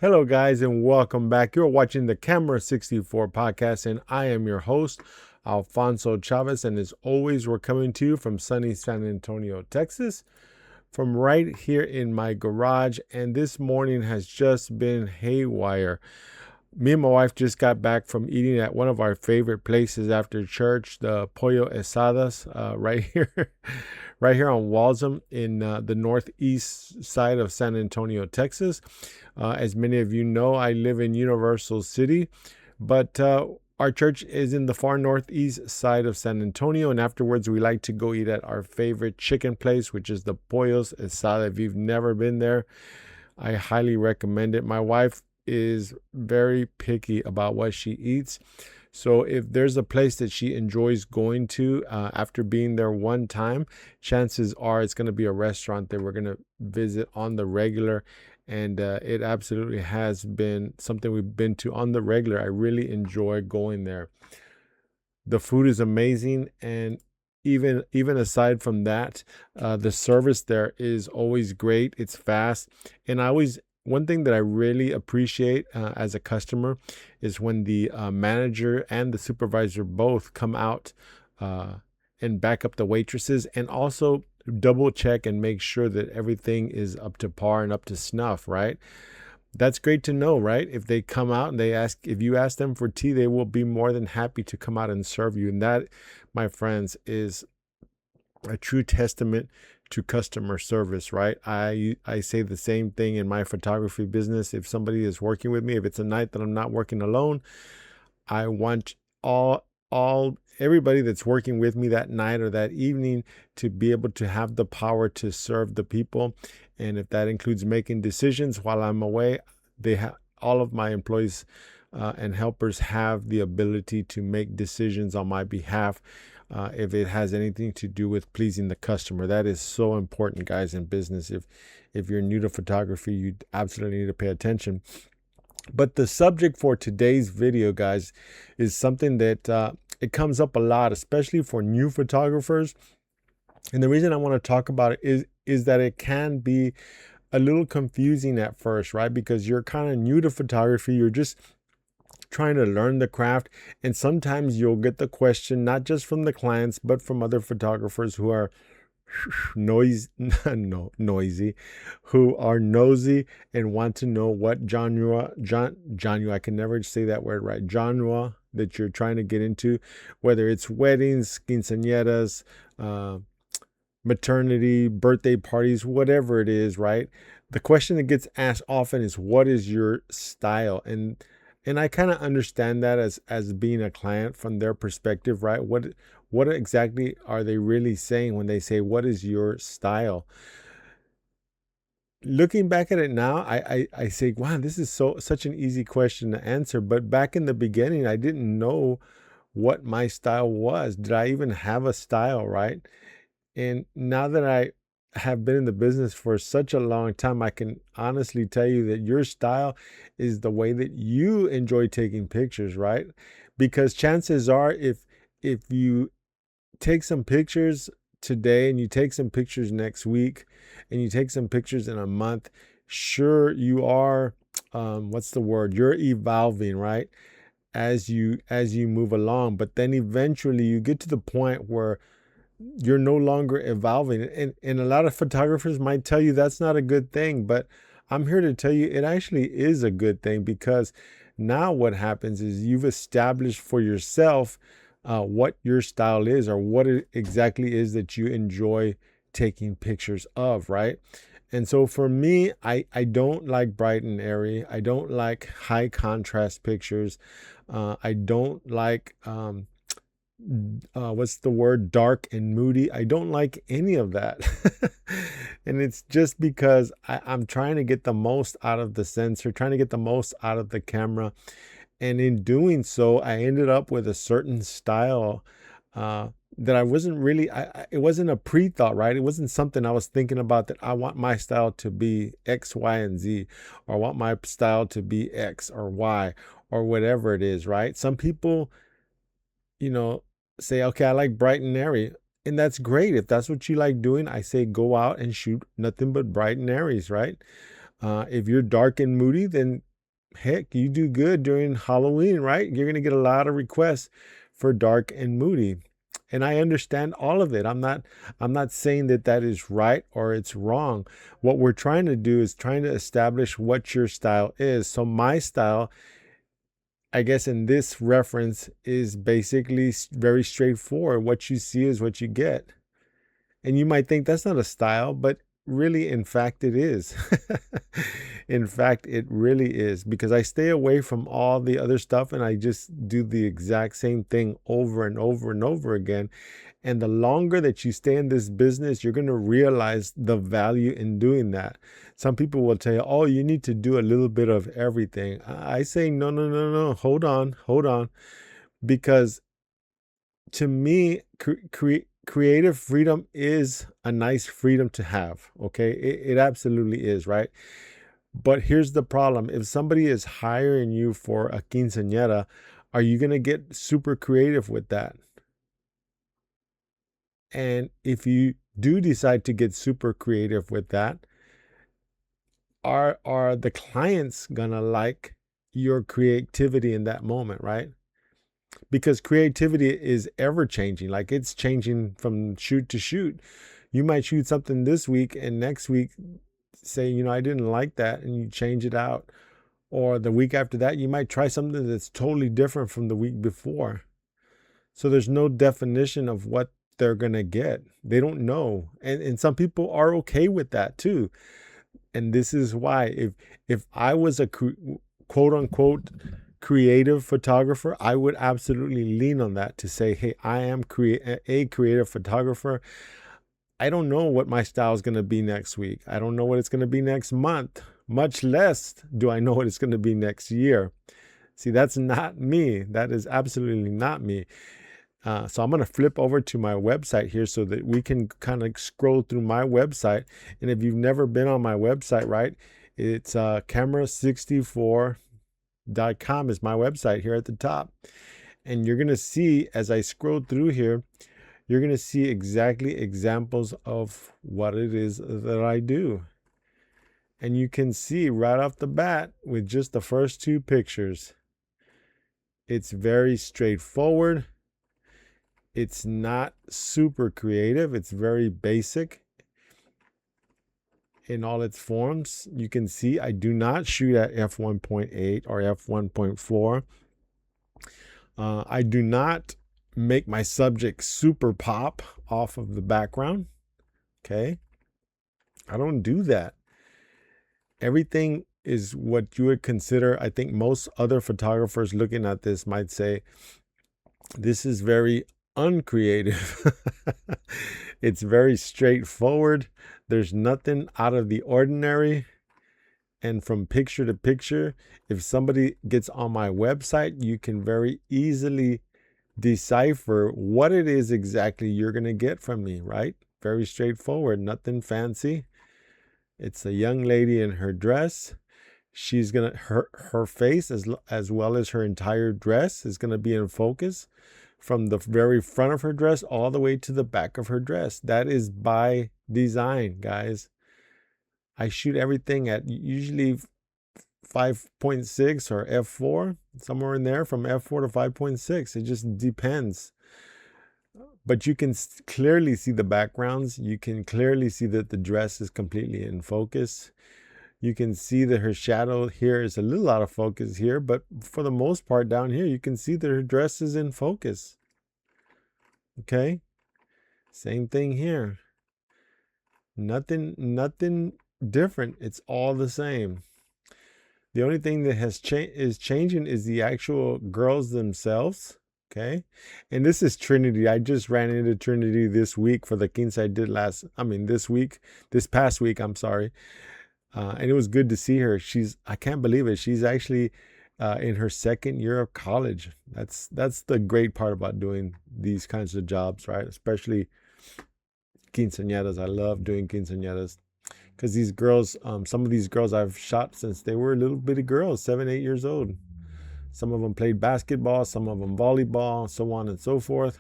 Hello, guys, and welcome back. You're watching the Camera 64 podcast, and I am your host, Alfonso Chavez. And as always, we're coming to you from sunny San Antonio, Texas, from right here in my garage. And this morning has just been haywire. Me and my wife just got back from eating at one of our favorite places after church, the Pollo Esadas, right here, right here on Walsham in the northeast side of San Antonio, Texas. As many of you know, I live in Universal City, but our church is in the far northeast side of San Antonio, and afterwards we like to go eat at our favorite chicken place, which is the Pollos Esada. If you've never been there, I highly recommend it. My wife is very picky about what she eats. So if there's a place that she enjoys going to after being there one time, chances are it's going to be a restaurant that we're going to visit on the regular. And it absolutely has been something we've been to on the regular. I really enjoy going there. The food is amazing, and even aside from that, the service there is always great. It's fast, and I always one thing that I really appreciate as a customer is when the manager and the supervisor both come out and back up the waitresses, and also double check and make sure that everything is up to par and up to snuff, right? That's great to know, right? If they come out and if you ask them for tea, they will be more than happy to come out and serve you. And that, my friends, is a true testament to customer service, right? I say the same thing in my photography business. If somebody is working with me, if it's a night that I'm not working alone, I want all everybody that's working with me that night or that evening to be able to have the power to serve the people. And if that includes making decisions while I'm away, they have all of my employees and helpers have the ability to make decisions on my behalf if it has anything to do with pleasing the customer. That is so important, guys, in business. If you're new to photography, you absolutely need to pay attention. But the subject for today's video, guys, is something that it comes up a lot, especially for new photographers. And the reason I want to talk about it is that it can be a little confusing at first, right? Because you're kind of new to photography. You're just trying to learn the craft. And sometimes you'll get the question, not just from the clients, but from other photographers who are noisy, who are nosy and want to know what genre, I can never say that word right, genre that you're trying to get into, whether it's weddings, quinceañeras, maternity, birthday parties, whatever it is, right? The question that gets asked often is, what is your style? And I kind of understand that as being a client from their perspective, right? What exactly are they really saying when they say, what is your style? Looking back at it now, I say, wow, this is such an easy question to answer. But back in the beginning, I didn't know what my style was. Did I even have a style, right? And now that I have been in the business for such a long time, I can honestly tell you that your style is the way that you enjoy taking pictures, right? Because chances are, if you take some pictures today and you take some pictures next week and you take some pictures in a month, sure, you are what's the word? You're evolving, right? As you move along, but then eventually you get to the point where you're no longer evolving. And a lot of photographers might tell you that's not a good thing, but I'm here to tell you it actually is a good thing, because now what happens is you've established for yourself what your style is, or what it exactly is that you enjoy taking pictures of, right? And so for me, I don't like bright and airy. I don't like high contrast pictures. I don't like what's the word, dark and moody. I don't like any of that. And it's just because I'm trying to get the most out of the sensor, trying to get the most out of the camera. And in doing so, I ended up with a certain style that I wasn't really, it wasn't a pre-thought, right? It wasn't something I was thinking about, that I want my style to be X, Y, and Z, or I want my style to be X or Y, or whatever it is, right? Some people, say, okay, I like bright and airy. And that's great. If that's what you like doing, I say go out and shoot nothing but bright and airies, right? If you're dark and moody, then heck, you do good during Halloween, right? You're going to get a lot of requests for dark and moody. And I understand all of it. I'm not saying that that is right or it's wrong. What we're trying to do is trying to establish what your style is. So my style, I guess in this reference, is basically very straightforward. What you see is what you get. And you might think that's not a style, but really, in fact, it is. In fact, it really is, because I stay away from all the other stuff and I just do the exact same thing over and over and over again. And the longer that you stay in this business, you're going to realize the value in doing that. Some people will tell you, oh, you need to do a little bit of everything. I say, no, no, no, no. Hold on. Because to me, creative freedom is a nice freedom to have. Okay. It absolutely is, right? But here's the problem. If somebody is hiring you for a quinceañera, are you going to get super creative with that? And if you do decide to get super creative with that, are the clients going to like your creativity in that moment, right? Because creativity is ever changing. Like, it's changing from shoot to shoot. You might shoot something this week and next week say, I didn't like that, and you change it out. Or the week after that, you might try something that's totally different from the week before. So there's no definition of what they're going to get. They don't know. And some people are okay with that too. And this is why if I was a quote unquote creative photographer, I would absolutely lean on that to say, hey, I am a creative photographer. I don't know what my style is going to be next week. I don't know what it's going to be next month. Much less do I know what it's going to be next year. See, that's not me. That is absolutely not me. So I'm going to flip over to my website here so that we can kind of scroll through my website. And if you've never been on my website, right, it's camera64.com is my website here at the top. And you're going to see, as I scroll through here, you're going to see exactly examples of what it is that I do. And you can see right off the bat with just the first two pictures, it's very straightforward. It's not super creative. It's very basic in all its forms. You can see I do not shoot at f1.8 or f1.4. I do not make my subject super pop off of the background. Okay. I don't do that. Everything is what you would consider, I think most other photographers looking at this might say, this is very uncreative. It's very straightforward. There's nothing out of the ordinary. And from picture to picture, if somebody gets on my website, you can very easily decipher what it is exactly you're going to get from me, right? Very straightforward, nothing fancy. It's a young lady in her dress. She's going to, her face as well as her entire dress is going to be in focus from the very front of her dress all the way to the back of her dress. That is by design, guys. I shoot everything at usually 5.6 or f4, somewhere in there, from f4 to 5.6. It just depends. But you can clearly see the backgrounds. You can clearly see that the dress is completely in focus. You can see that her shadow here is a little out of focus here, but for the most part down here, you can see that her dress is in focus. Okay. Same thing here. Nothing different. It's all the same. The only thing that is changing is the actual girls themselves. Okay. And this is Trinity. I just ran into Trinity this week for the quince I did this past week, I'm sorry. And it was good to see her. I can't believe it. She's actually in her second year of college. That's the great part about doing these kinds of jobs, right? Especially quinceañeras. I love doing quinceañeras because these girls, some of these girls I've shot since they were little bitty girls, 7, 8 years old. Some of them played basketball, some of them volleyball, so on and so forth.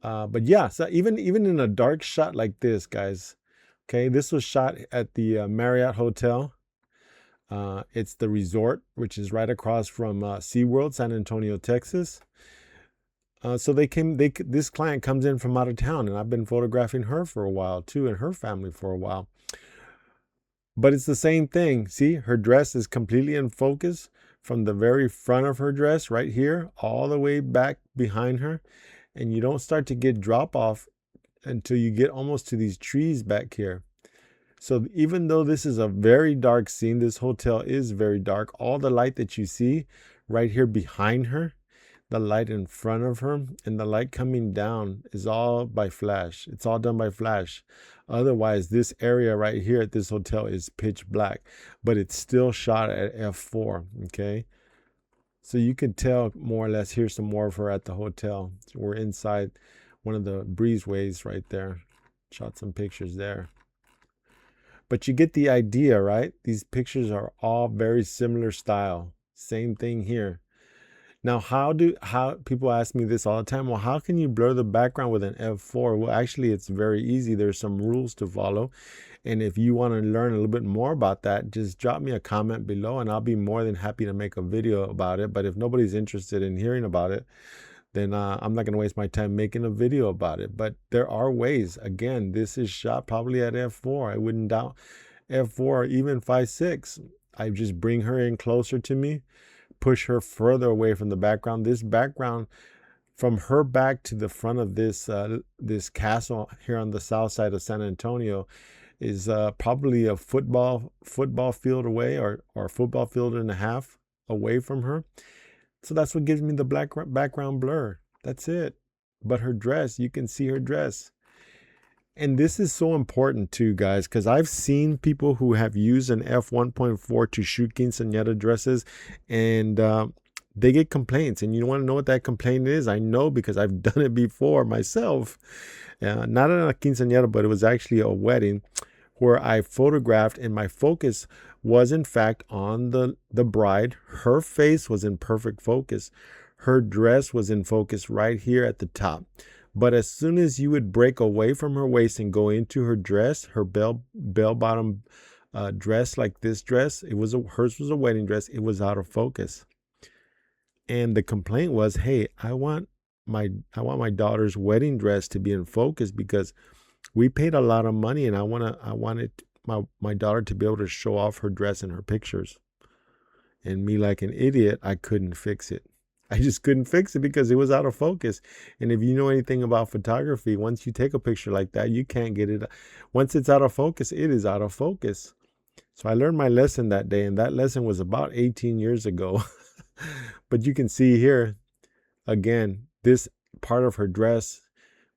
But yeah, so even in a dark shot like this, guys. Okay, this was shot at the Marriott Hotel. It's the resort, which is right across from SeaWorld, San Antonio, Texas. So this client comes in from out of town, and I've been photographing her for a while too, and her family for a while. But it's the same thing. See, her dress is completely in focus from the very front of her dress right here, all the way back behind her. And you don't start to get drop off until you get almost to these trees back here. So even though this is a very dark scene, this hotel is very dark. All the light that you see right here behind her, the light in front of her, and the light coming down is all by flash. It's all done by flash. Otherwise, this area right here at this hotel is pitch black, but it's still shot at f4, okay? So you can tell more or less. Here's some more of her at the hotel. So we're inside one of the breezeways right there. Shot some pictures there. But you get the idea, right? These pictures are all very similar style. Same thing here. Now, how people ask me this all the time? Well, how can you blur the background with an f4? Well, actually, it's very easy. There's some rules to follow. And if you want to learn a little bit more about that, just drop me a comment below and I'll be more than happy to make a video about it. But if nobody's interested in hearing about it, then I'm not going to waste my time making a video about it. But there are ways. Again, this is shot probably at f4. I wouldn't doubt f4 or even 5.6. I just bring her in closer to me, push her further away from the background. This background, from her back to the front of this this castle here on the south side of San Antonio, is probably a football field away, or a football field and a half away from her. So that's what gives me the black background blur. That's it. But her dress, you can see her dress. And this is so important too, guys, because I've seen people who have used an f1.4 to shoot quinceañera dresses, and they get complaints. And you want to know what that complaint is? I know, because I've done it before myself. Not at a quinceañera, but it was actually a wedding where I photographed, and my focus was in fact on the bride. Her face was in perfect focus. Her dress was in focus right here at the top. But as soon as you would break away from her waist and go into her dress, her bell bottom dress, like this dress, hers was a wedding dress. It was out of focus. And the complaint was, hey, I want my daughter's wedding dress to be in focus because we paid a lot of money, and I wanted my daughter to be able to show off her dress in her pictures. And me, like an idiot, I couldn't fix it. I just couldn't fix it because it was out of focus. And if you know anything about photography, once you take a picture like that, you can't get it. Once it's out of focus, it is out of focus. So I learned my lesson that day, and that lesson was about 18 years ago. But you can see here, again, this part of her dress,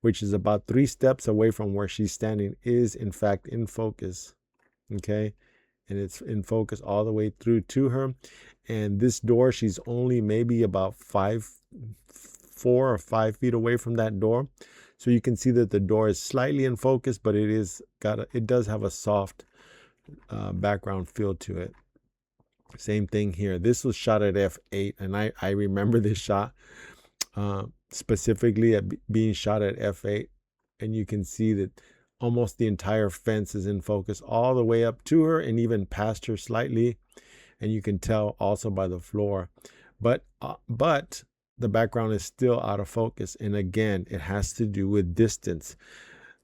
which is about 3 steps away from where she's standing, is in fact in focus. Okay. And it's in focus all the way through to her. And this door, she's only maybe about 4 or 5 feet away from that door. So you can see that the door is slightly in focus, but it does have a soft background feel to it. Same thing here. This was shot at f8, and I remember this shot specifically at being shot at f8, and you can see that almost the entire fence is in focus all the way up to her and even past her slightly, and you can tell also by the floor. But the background is still out of focus, and again, it has to do with distance.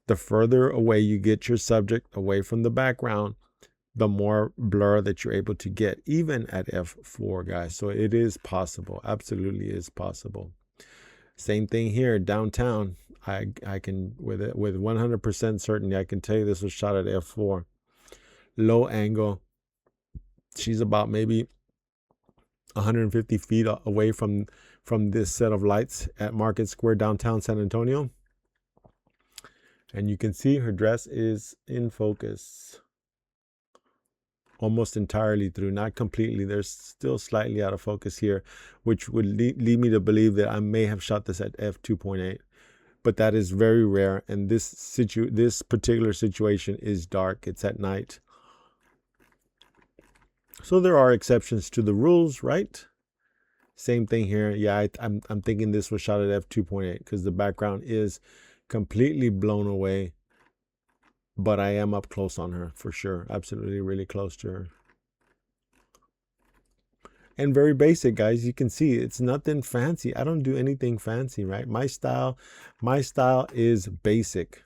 The further away you get your subject away from the background, the more blur that you're able to get, even at f4, guys. So it is possible. Absolutely is possible. Same thing here downtown. I can with 100% certainty, I can tell you this was shot at f4. Low angle. She's about maybe 150 feet away from this set of lights at Market Square, downtown San Antonio. And you can see her dress is in focus almost entirely through, not completely. There's still slightly out of focus here, which would lead me to believe that I may have shot this at f2.8, but that is very rare. And this particular situation is dark. It's at night. So there are exceptions to the rules, right? Same thing here. Yeah, I'm thinking this was shot at f2.8 because the background is completely blown away. But I am up close on her for sure. Absolutely, really close to her. and very basic, guys. You can see it's nothing fancy. I don't do anything fancy, right? My style is basic.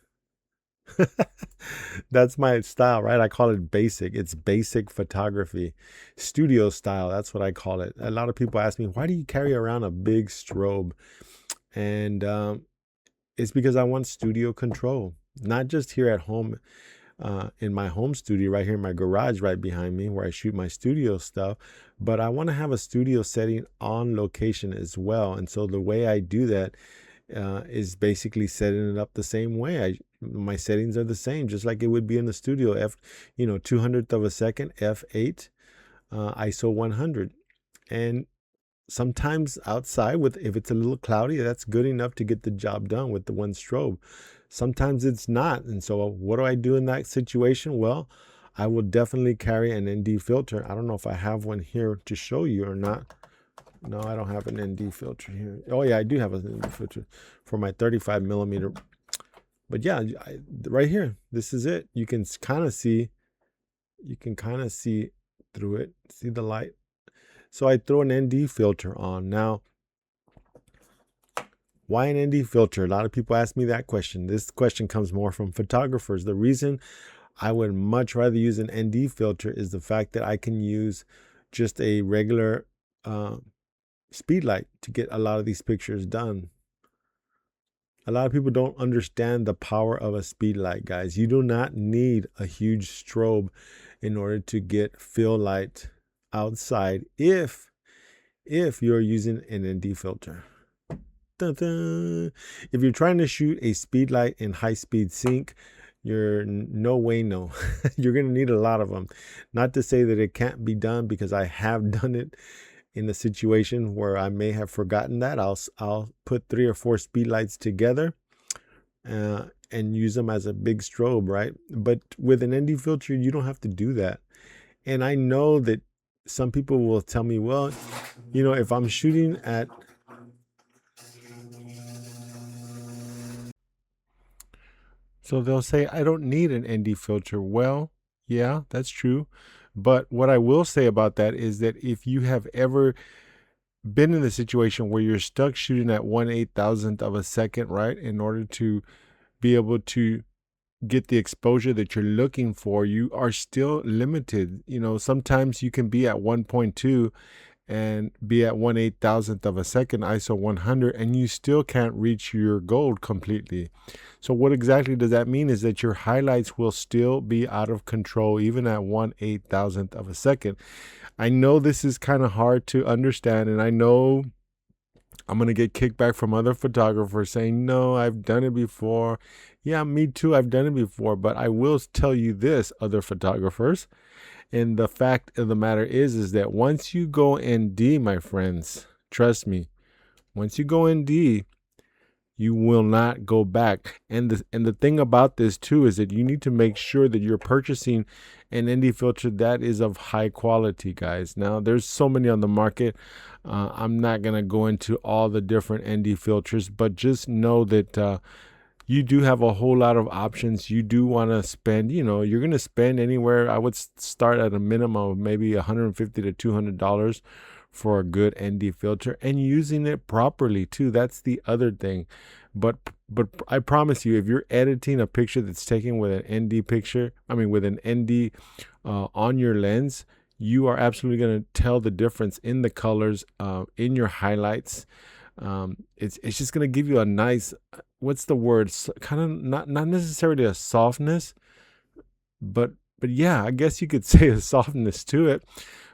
That's my style, right? I call it basic. It's basic photography, studio style. That's what I call it. A lot of people ask me, why do you carry around a big strobe? And it's because I want studio control, not just here at home, in my home studio right here in my garage right behind me where I shoot my studio stuff, but I want to have a studio setting on location as well. And so the way I do that is basically setting it up the same way. My settings are the same, just like it would be in the studio. 200th of a second, f8, ISO 100. And sometimes outside, if it's a little cloudy, that's good enough to get the job done with the one strobe. Sometimes it's not. And so what do I do in that situation? Well, I will definitely carry an ND filter. I don't know if I have one here to show you or not. No, I don't have an ND filter here. Oh yeah, I do have an ND filter for my 35 millimeter. But yeah, right here, this is it. You can kind of see through it. See the light? So I throw an ND filter on. Now, why an ND filter? A lot of people ask me that question. This question comes more from photographers. The reason I would much rather use an ND filter is the fact that I can use just a regular speed light to get a lot of these pictures done. A lot of people don't understand the power of a speed light, guys. You do not need a huge strobe in order to get fill light outside if you're using an ND filter. Dun-dun. If you're trying to shoot a speed light in high speed sync, you're no way no. You're going to need a lot of them. Not to say that it can't be done, because I have done it in a situation where I may have forgotten that. I'll put 3 or 4 speed lights together and use them as a big strobe, right? But with an ND filter, you don't have to do that. And I know that some people will tell me, well, if I'm shooting at so they'll say, I don't need an ND filter. Well, yeah, that's true. But what I will say about that is that if you have ever been in the situation where you're stuck shooting at 1/8,000th of a second, right, in order to be able to get the exposure that you're looking for, you are still limited. Sometimes you can be at 1.2 and be at 1/8,000th of a second ISO 100, and you still can't reach your goal completely. So what exactly does that mean is that your highlights will still be out of control even at 1/8,000th of a second. I know this is kind of hard to understand, and I know I'm going to get kickback from other photographers saying, no, I've done it before. Yeah, me too, I've done it before. But I will tell you this, other photographers, and the fact of the matter is that once you go ND, my friends, trust me, once you go ND, you will not go back. And the thing about this too is that you need to make sure that you're purchasing an ND filter that is of high quality, guys. Now, there's so many on the market. I'm not going to go into all the different ND filters, but just know that you do have a whole lot of options. You do want to spend, you're going to spend anywhere. I would start at a minimum of maybe $150 to $200 for a good ND filter, and using it properly too. That's the other thing. But I promise you, if you're editing a picture that's taken with an ND with an ND on your lens, you are absolutely going to tell the difference in the colors, in your highlights. It's just going to give you a nice, what's the word? Kind of not necessarily a softness, but yeah, I guess you could say a softness to it.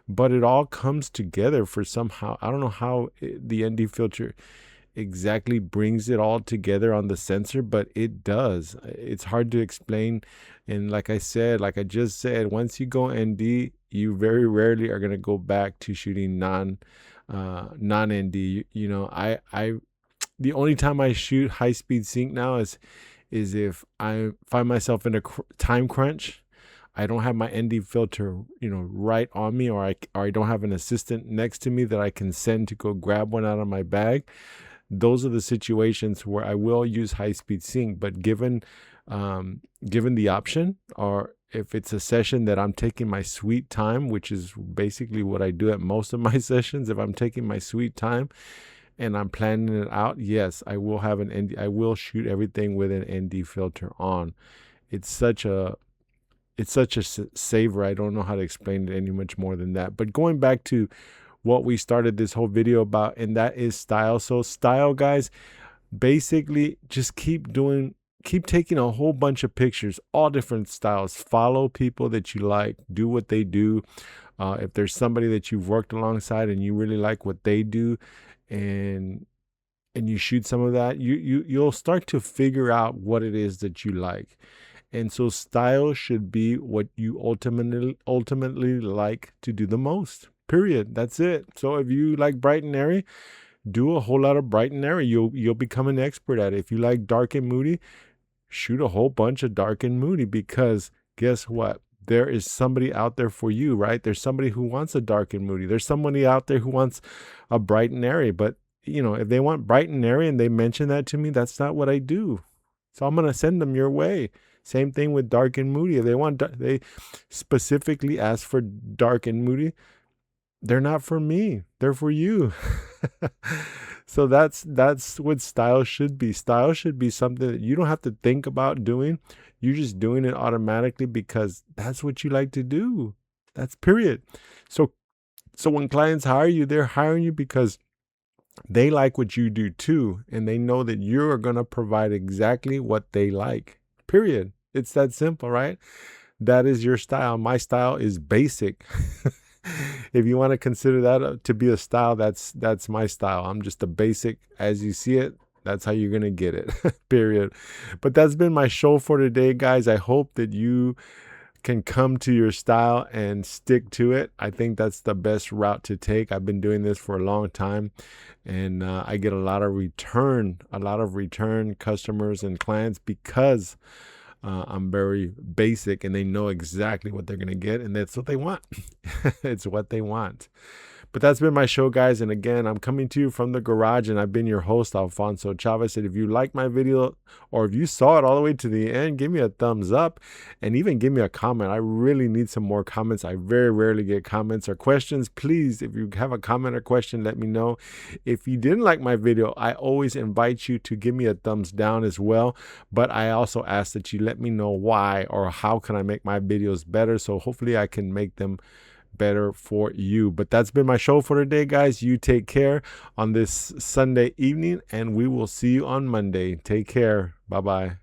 But it all comes together for somehow. I don't know how the ND filter exactly brings it all together on the sensor, but it does. It's hard to explain. And like I just said, once you go ND, you very rarely are going to go back to shooting non-ND. The only time I shoot high speed sync now is if I find myself in a time crunch. I don't have my ND filter, right on me, or I don't have an assistant next to me that I can send to go grab one out of my bag. Those are the situations where I will use high speed sync. But given given the option, or if it's a session that I'm taking my sweet time, which is basically what I do at most of my sessions. If I'm taking my sweet time and I'm planning it out, yes, I will have an ND. I will shoot everything with an ND filter on. It's such a saver. I don't know how to explain it any much more than that. But going back to what we started this whole video about, and that is style. So style, guys, basically just keep taking a whole bunch of pictures, all different styles. Follow people that you like, do what they do. If there's somebody that you've worked alongside and you really like what they do, and you shoot some of that, you'll start to figure out what it is that you like. And so style should be what you ultimately like to do the most. Period. That's it. So if you like bright and airy, do a whole lot of bright and airy. You'll become an expert at it. If you like dark and moody, shoot a whole bunch of dark and moody, because guess what? There is somebody out there for you, right? There's somebody who wants a dark and moody. There's somebody out there who wants a bright and airy. But, if they want bright and airy and they mention that to me, that's not what I do. So I'm going to send them your way. Same thing with dark and moody. If they specifically ask for dark and moody, they're not for me. They're for you. So that's what style should be. Style should be something that you don't have to think about doing. You're just doing it automatically because that's what you like to do. That's period. So when clients hire you, they're hiring you because they like what you do too. And they know that you're going to provide exactly what they like. Period. It's that simple, right? That is your style. My style is basic. If you want to consider that to be a style, that's my style. I'm just a basic, as you see it. That's how you're going to get it. Period. But that's been my show for today, guys. I hope that you can come to your style and stick to it. I think that's the best route to take. I've been doing this for a long time, and I get a lot of return customers and clients because I'm very basic, and they know exactly what they're going to get, and that's what they want. It's what they want. But that's been my show, guys. And again, I'm coming to you from the garage, and I've been your host, Alfonso Chavez. And if you like my video, or if you saw it all the way to the end, give me a thumbs up and even give me a comment. I really need some more comments. I very rarely get comments or questions. Please, if you have a comment or question, let me know. If you didn't like my video, I always invite you to give me a thumbs down as well. But I also ask that you let me know why, or how can I make my videos better, so hopefully I can make them better for you. But that's been my show for today, guys. You take care on this Sunday evening, and we will see you on Monday. Take care. Bye-bye.